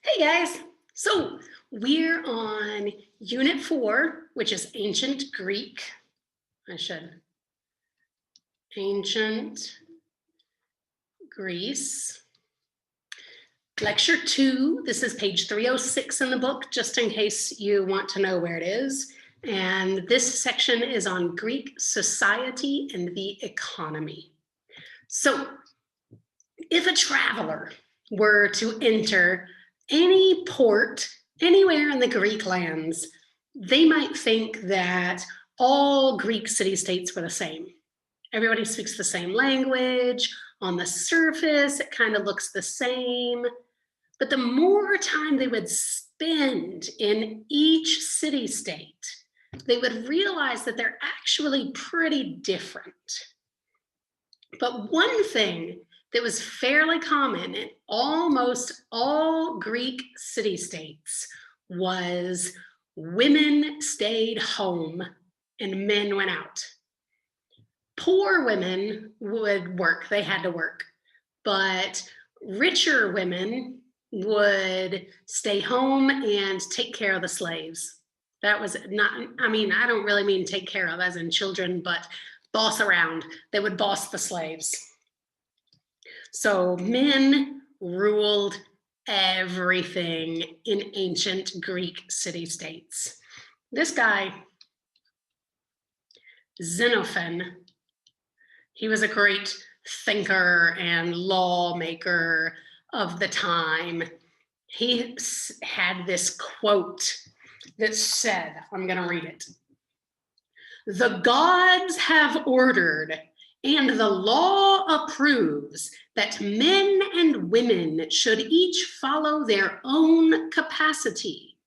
Hey guys, so we're on Unit 4, which is Ancient Greek. Ancient Greece. Lecture 2, this is page 306 in the book, just in case you want to know where it is. And this section is on Greek society and the economy. So if a traveler were to enter any port anywhere in the Greek lands, they might think that all Greek city-states were the same. Everybody speaks the same language. On the surface, it kind of looks the same. But the more time they would spend in each city-state, they would realize that they're actually pretty different. But one thing that was fairly common in almost all Greek city-states was women stayed home and men went out. Poor women would work, they had to work, but richer women would stay home and take care of the slaves. That was not, I don't really mean take care of as in children, but boss around. They would boss the slaves. So men ruled everything in ancient Greek city-states. This guy, Xenophon, he was a great thinker and lawmaker of the time. He had this quote that said, I'm going to read it. "The gods have ordered, and the law approves, that men and women should each follow their own capacity.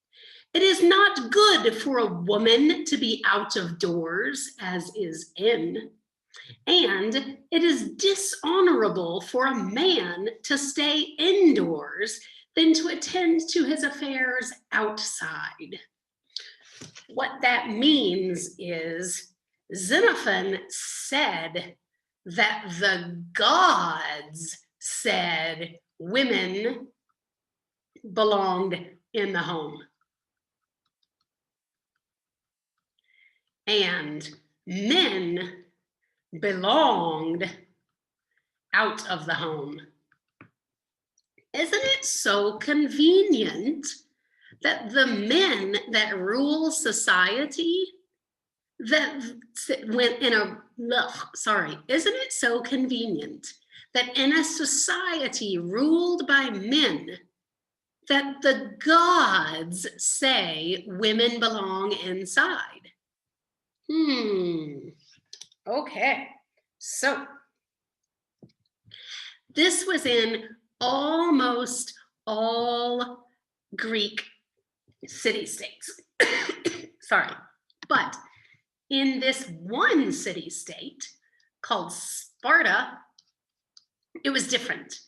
It is not good for a woman to be out of doors, as is in, and it is dishonorable for a man to stay indoors than to attend to his affairs outside." What that means is Xenophon said that the gods said women belonged in the home and men belonged out of the home. Isn't it so convenient that the men that rule society isn't it so convenient that in a society ruled by men that the gods say women belong inside? Okay, so this was in almost all Greek city-states. Sorry, but in this one city-state called Sparta, it was different.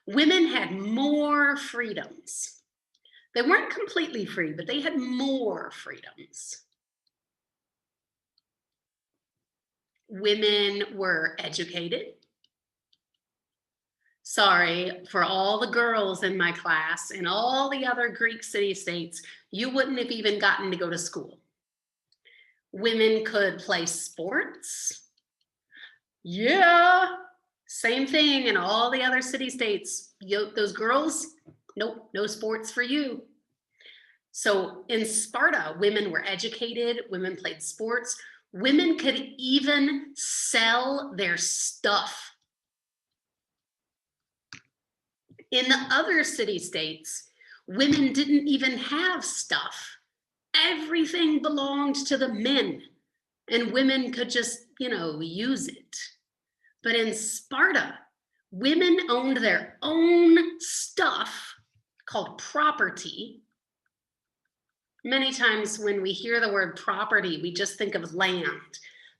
Women had more freedoms. They weren't completely free, but they had more freedoms. Women were educated. Sorry, for all the girls in my class and all the other Greek city-states, you wouldn't have even gotten to go to school. Women could play sports. Yeah, same thing in all the other city-states. Those girls, nope, no sports for you. So in Sparta, women were educated, women played sports, women could even sell their stuff. In the other city-states, women didn't even have stuff. Everything belonged to the men, and women could just, use it. But in Sparta, women owned their own stuff called property. Many times when we hear the word property, we just think of land.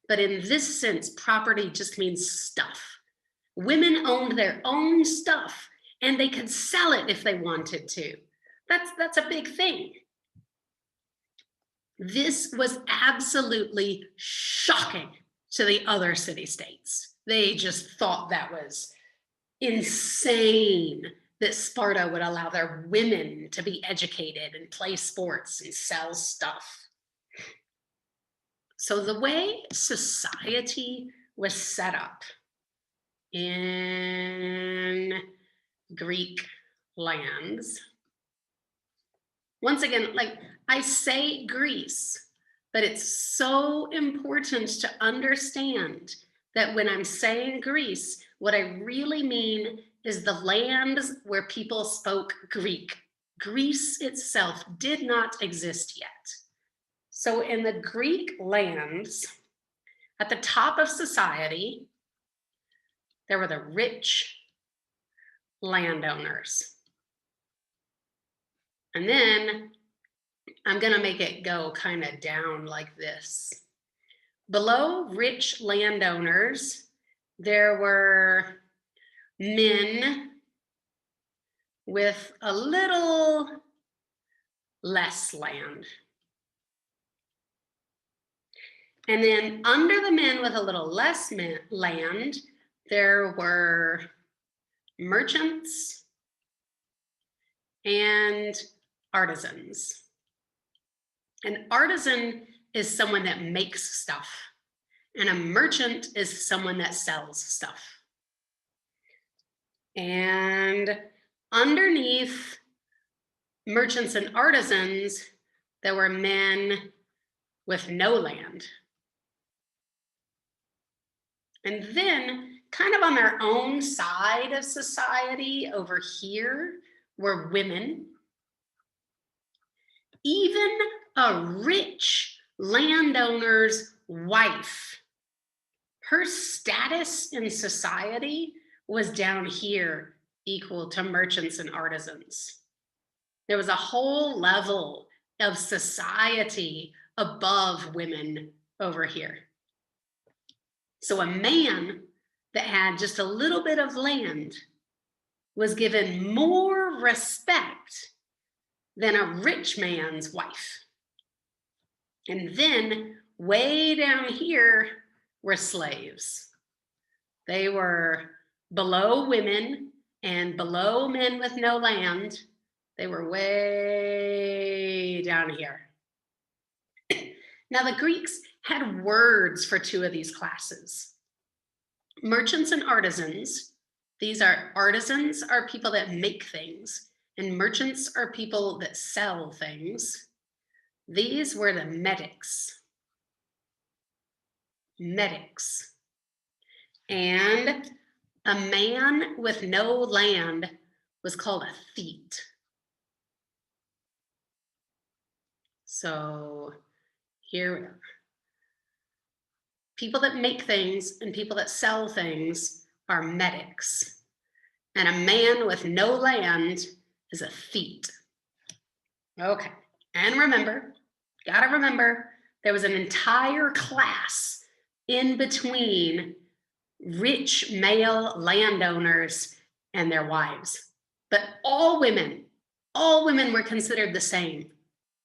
But in this sense, property just means stuff. Women owned their own stuff, and they could sell it if they wanted to. That's a big thing. This was absolutely shocking to the other city-states. They just thought that was insane that Sparta would allow their women to be educated and play sports and sell stuff. So the way society was set up in Greek lands, once again, like I say Greece, but it's so important to understand that when I'm saying Greece, what I really mean is the lands where people spoke Greek. Greece itself did not exist yet. So in the Greek lands, at the top of society, there were the rich landowners. And then I'm gonna make it go kind of down like this. Below rich landowners, there were men with a little less land. And then under the men with a little less land, there were merchants and artisans. An artisan is someone that makes stuff, and a merchant is someone that sells stuff. And underneath merchants and artisans, there were men with no land. And then, kind of on their own side of society over here, were women. Even a rich landowner's wife, her status in society was down here, equal to merchants and artisans. There was a whole level of society above women over here. So a man that had just a little bit of land was given more respect than a rich man's wife. And then way down here were slaves. They were below women and below men with no land. They were way down here. Now the Greeks had words for two of these classes. Merchants and artisans. These are artisans are people that make things, and merchants are people that sell things. These were the metics. Metics. And a man with no land was called a theet. So here we are. People that make things and people that sell things are metics. And a man with no land is a theet. Okay, and remember, gotta remember, there was an entire class in between rich male landowners and their wives. But all women were considered the same.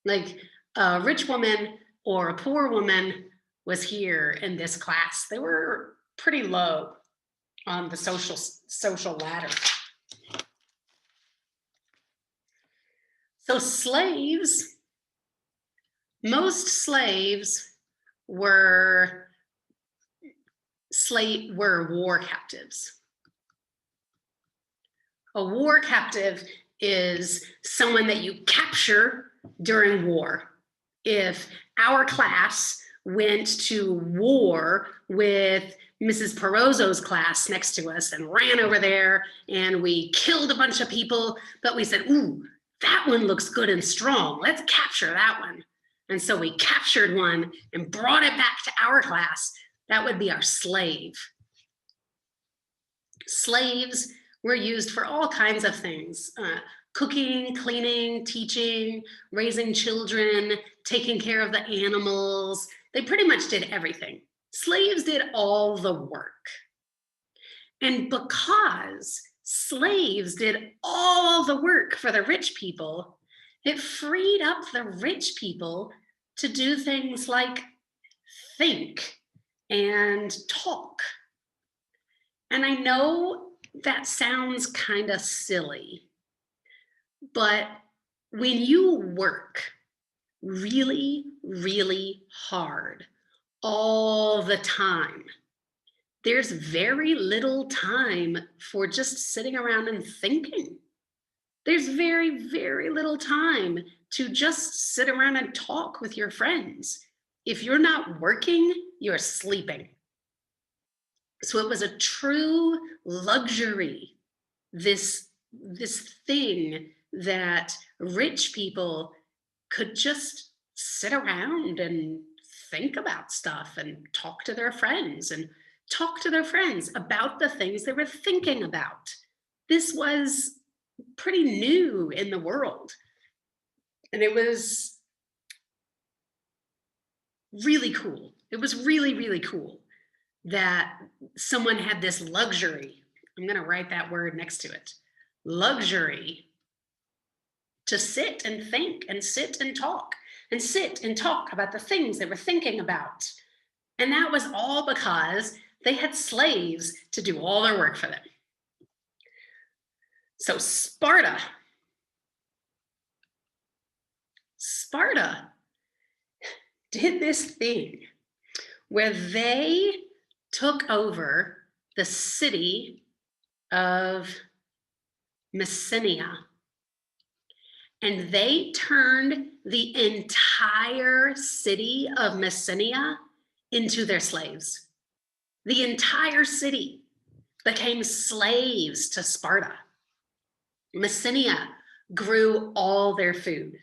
Like a rich woman or a poor woman was here in this class. They were pretty low on the social ladder. So slaves, most slaves were war captives. A war captive is someone that you capture during war. If our class went to war with Mrs. Perozzo's class next to us and ran over there and we killed a bunch of people, but we said, ooh, that one looks good and strong. Let's capture that one. And so we captured one and brought it back to our class. That would be our slave. Slaves were used for all kinds of things. Cooking, cleaning, teaching, raising children, taking care of the animals. They pretty much did everything. Slaves did all the work. And because slaves did all the work for the rich people, it freed up the rich people to do things like think and talk. And I know that sounds kind of silly, But when you work really, really hard all the time, there's very little time for just sitting around and thinking. There's very, very little time to just sit around and talk with your friends. If you're not working, you're sleeping. So it was a true luxury, this thing that rich people could just sit around and think about stuff and talk to their friends and talk to their friends about the things they were thinking about. This was pretty new in the world. And it was really cool. It was really, really cool that someone had this luxury. I'm going to write that word next to it. Luxury to sit and think and sit and talk about the things they were thinking about. And that was all because they had slaves to do all their work for them. So Sparta did this thing where they took over the city of Messenia, and they turned the entire city of Messenia into their slaves. The entire city became slaves to Sparta. Messenia grew all their food.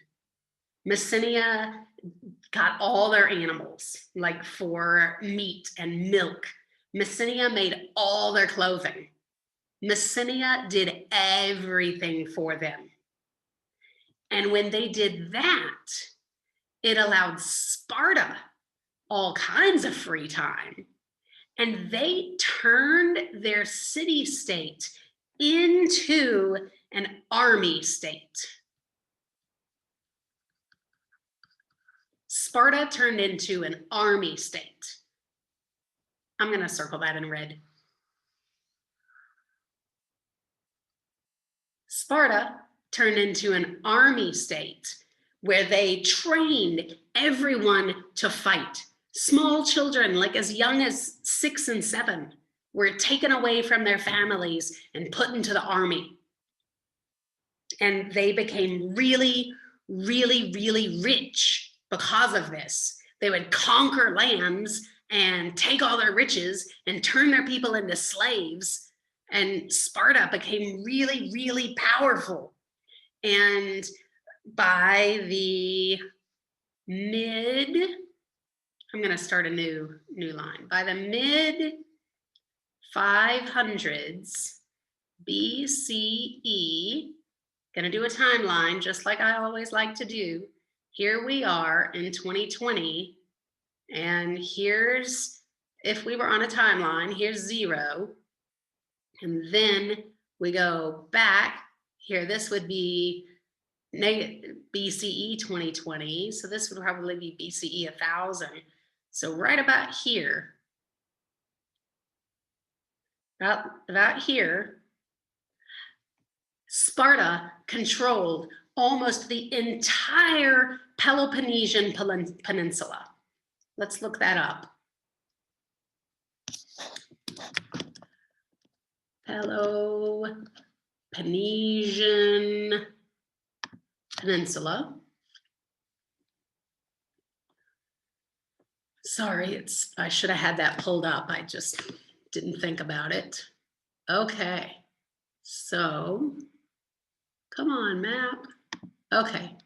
Messenia got all their animals, like for meat and milk. Messenia made all their clothing. Messenia did everything for them. And when they did that, it allowed Sparta all kinds of free time. And they turned their city-state into an army state. Sparta turned into an army state. I'm going to circle that in red. Sparta turned into an army state where they trained everyone to fight. Small children, like as young as 6 and 7, were taken away from their families and put into the army. And they became really, really, really rich because of this. They would conquer lands and take all their riches and turn their people into slaves. And Sparta became really, really powerful. And by the I'm going to start a new line. By the mid 500s BCE, going to do a timeline just like I always like to do. Here we are in 2020, and here's, if we were on a timeline, here's 0, and then we go back here. This would be BCE 2020, so this would probably be BCE 1000. So right about here, about here, Sparta controlled almost the entire Peloponnesian Peninsula. Let's look that up. Peloponnesian Peninsula. Sorry, I should have had that pulled up. I just didn't think about it. Okay, so come on, map. Okay,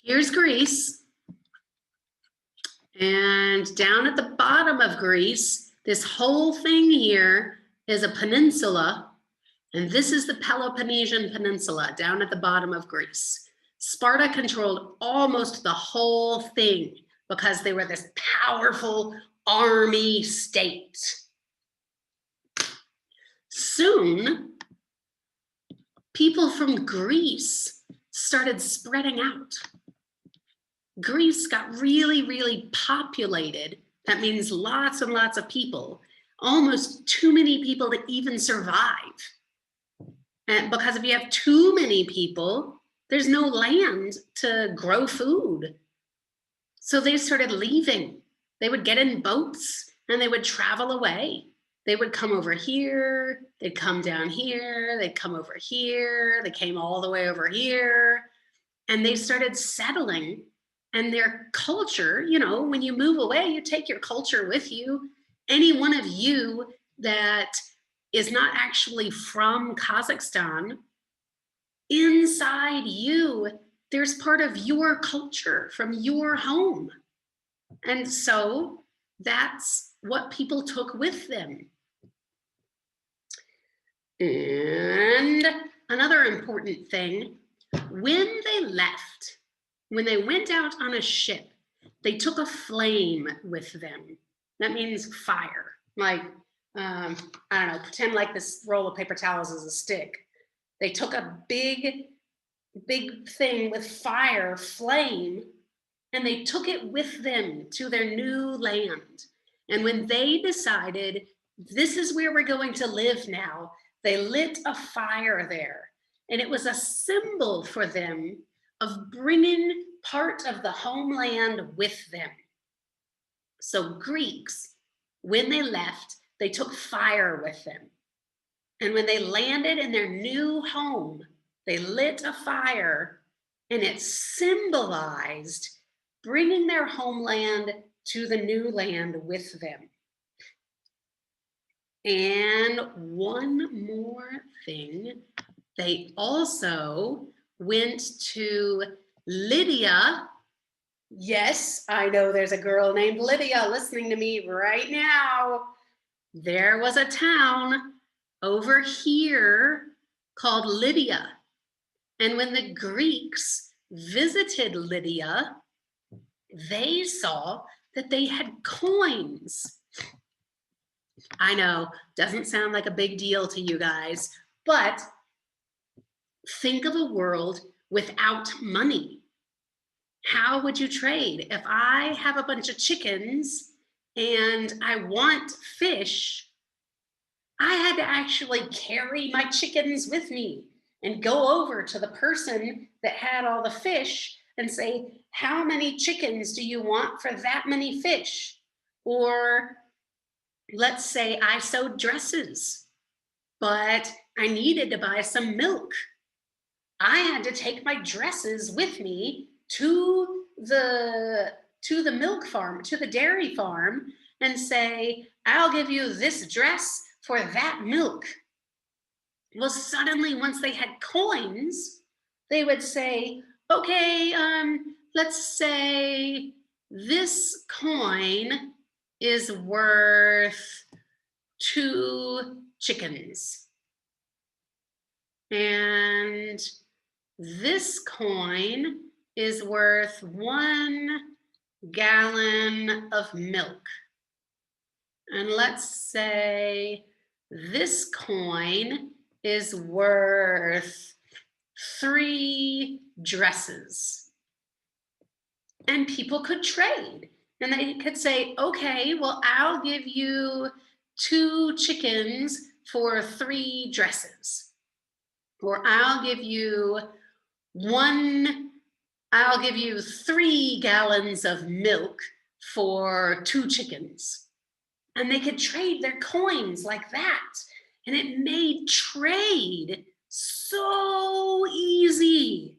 here's Greece. And down at the bottom of Greece, this whole thing here is a peninsula. And this is the Peloponnesian Peninsula down at the bottom of Greece. Sparta controlled almost the whole thing because they were this powerful army state. Soon, people from Greece started spreading out. Greece got really, really populated. That means lots and lots of people, almost too many people to even survive. And because if you have too many people, there's no land to grow food. So they started leaving. They would get in boats and they would travel away. They would come over here, they'd come down here, they'd come over here, they came all the way over here, and they started settling. And their culture, you know, when you move away, you take your culture with you. Any one of you that is not actually from Kazakhstan, inside you, there's part of your culture from your home. And so that's what people took with them. And another important thing, when they left, when they went out on a ship, they took a flame with them. That means fire. Like, I don't know, pretend like this roll of paper towels is a stick. They took a big thing with fire, flame, and they took it with them to their new land. And when they decided, this is where we're going to live now, they lit a fire there. And it was a symbol for them of bringing part of the homeland with them. So Greeks, when they left, they took fire with them. And when they landed in their new home, they lit a fire, and it symbolized bringing their homeland to the new land with them. And one more thing, they also went to Lydia. Yes, I know there's a girl named Lydia listening to me right now. There was a town over here called Lydia. And when the Greeks visited Lydia, they saw that they had coins. I know, doesn't sound like a big deal to you guys, but think of a world without money. How would you trade? If I have a bunch of chickens and I want fish, I had to actually carry my chickens with me and go over to the person that had all the fish and say, how many chickens do you want for that many fish? Or let's say I sewed dresses, but I needed to buy some milk. I had to take my dresses with me to the milk farm, to the dairy farm, and say, I'll give you this dress for that milk. Well, suddenly, once they had coins, they would say, okay, let's say this coin is worth 2 chickens. And this coin is worth 1 gallon of milk. And let's say this coin is worth 3 dresses. And people could trade. And they could say, okay, well, I'll give you 2 chickens for 3 dresses. Or I'll give you 3 gallons of milk for 2 chickens. And they could trade their coins like that. And it made trade so easy.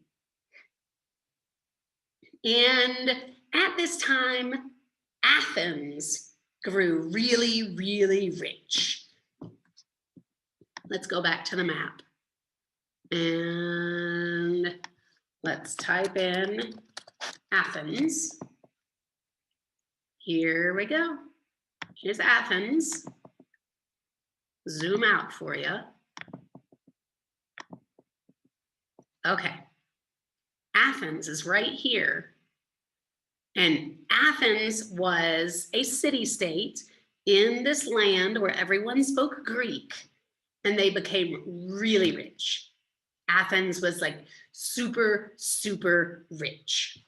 And at this time, Athens grew really, really rich. Let's go back to the map. And let's type in Athens. Here we go. Here's Athens. Zoom out for you. Okay. Athens is right here. And Athens was a city-state in this land where everyone spoke Greek, and they became really rich. Athens was like super, super rich.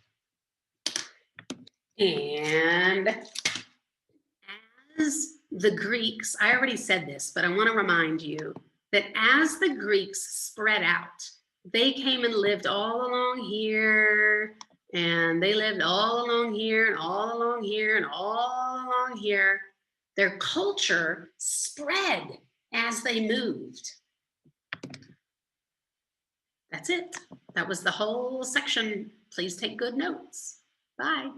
And as the Greeks, I already said this, but I want to remind you, that as the Greeks spread out, they came and lived all along here, and they lived all along here, and all along here, and all along here. Their culture spread as they moved. That's it. That was the whole section. Please take good notes. Bye.